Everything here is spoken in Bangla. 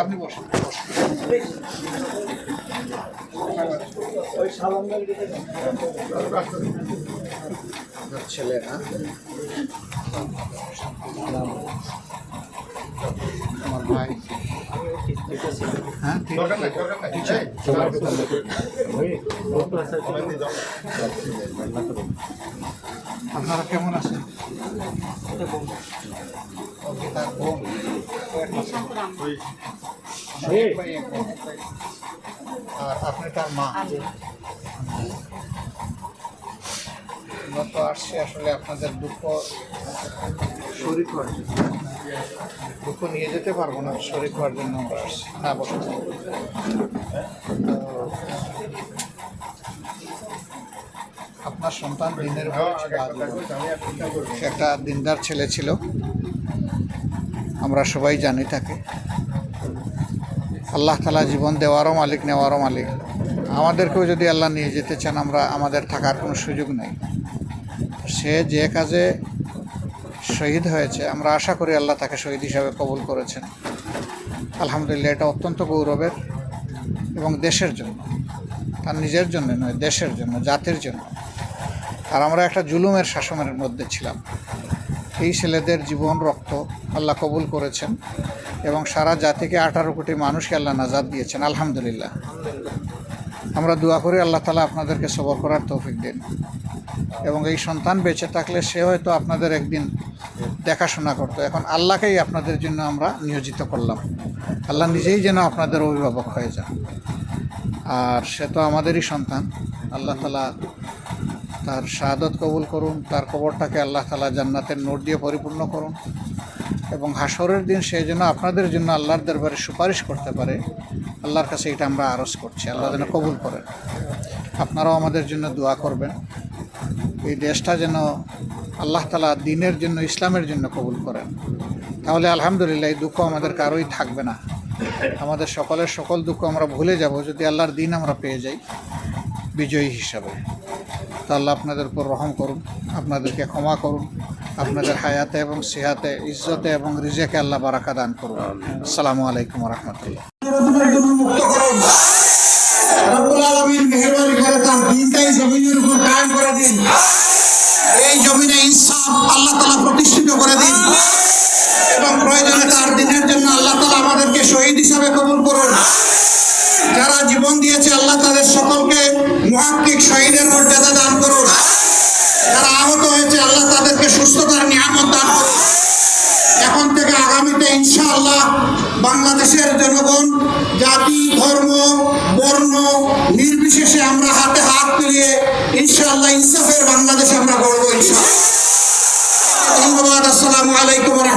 আপনি বসেন ছেলে না আমার ভাই হ্যাঁ আপনারা কেমন আছেন? আর আপনি তার মা। আমরা তো আসছি আসলে আপনাদের দুঃখ শরীক হওয়ার জন্য, দুঃখ নিয়ে যেতে পারবো না, শরীক হওয়ার জন্য আমরা আসছি। না বসে আপনার সন্তান দিনের একটা দিনদার ছেলে ছিল, আমরা সবাই জানি তাকে। আল্লাহ তাআলা জীবন দেওয়ারও মালিক, নেওয়ারও মালিক। আমাদেরকেও যদি আল্লাহ নিয়ে যেতে চান, আমাদের থাকার কোনো সুযোগ নেই। সে যে কাজে শহীদ হয়েছে, আমরা আশা করি আল্লাহ তাকে শহীদ হিসাবে কবুল করেছেন। আলহামদুলিল্লাহ, এটা অত্যন্ত গৌরবের এবং দেশের জন্য, তার নিজের জন্য নয়, দেশের জন্য, জাতির জন্য। আর আমরা একটা জুলুমের শাসনের মধ্যে ছিলাম। এই ছেলেদের জীবন, রক্ত আল্লাহ কবুল করেছেন এবং সারা জাতিকে 18 কোটি মানুষকে আল্লাহ নাজাত দিয়েছেন। আলহামদুলিল্লাহ, আমরা দোয়া করি আল্লাহ তাআলা আপনাদেরকে সবর করার তৌফিক দিন এবং এই সন্তান বেঁচে থাকলে সে হয়তো আপনাদের একদিন দেখাশোনা করতো। এখন আল্লাহকেই আপনাদের জন্য আমরা নিয়োজিত করলাম। আল্লাহ নিজেই যেন আপনাদের অভিভাবক হয়ে যান। আর সে তো আমাদেরই সন্তান। আল্লাহ তাআলা তার শাহাদত কবুল করুন, তার কবরটাকে আল্লাহ তাআলা জান্নাতের নূর দিয়ে পরিপূর্ণ করুন এবং হাসরের দিন সে যেন আপনাদের জন্য আল্লাহর দরবারে সুপারিশ করতে পারে। আল্লাহর কাছে এটা আমরা আরজ করছি, আল্লাহ যেন কবুল করেন। আপনারাও আমাদের জন্য দোয়া করবেন। এই দেশটা যেন আল্লাহ তাআলা দ্বীনের জন্য, ইসলামের জন্য কবুল করেন। তাহলে আলহামদুলিল্লাহ, এই দুঃখ আমাদের কারোই থাকবে না। আমাদের সকলের সকল দুঃখ আমরা ভুলে যাব যদি আল্লাহর দ্বীন আমরা পেয়ে যাই বিজয়ী হিসাবে। তো আল্লাহ আপনাদের উপর রহম করুন, আপনাদেরকে ক্ষমা করুন, আপনাদের হায়াতে এবং সিহাতে, ইজ্জতে এবং রিজেকে আল্লাহ বারাকা দান করুন। আসসালামু আলাইকুম ওয়া রাহমাতুল্লাহ। রব্বুল আলামিন মেহেরবানি করে তার দ্বীনটাই জমিনের উপর কায়েম করে দিন। এই জমিনে ইনসাফ আল্লাহ তাআলা প্রতিষ্ঠিত করে দিন এবং প্রয়োজনে তার দ্বীনের জন্য আল্লাহ তাআলা আমাদেরকে শহীদ হিসাবে কবুল করুন। যারা জীবন দিয়েছে আল্লাহ তাদের সকলকে মুহাক্কিক শহীদের মর্যাদা দান করুন। যারা আহত হয়েছে আল্লাহ তাদেরকে সুস্থতার নিয়ামত দান করুন। এখন থেকে আগামীতে ইনশাআল্লাহ বাংলাদেশের জনগণ জাতি, ধর্ম, বর্ণ নির্বিশেষে আমরা হাতে হাত মিলিয়ে ইনশাআল্লাহ ইনসাফের বাংলাদেশ আমরা গড়ব ইনশাআল্লাহ। ধন্যবাদ। আসসালামু আলাইকুম।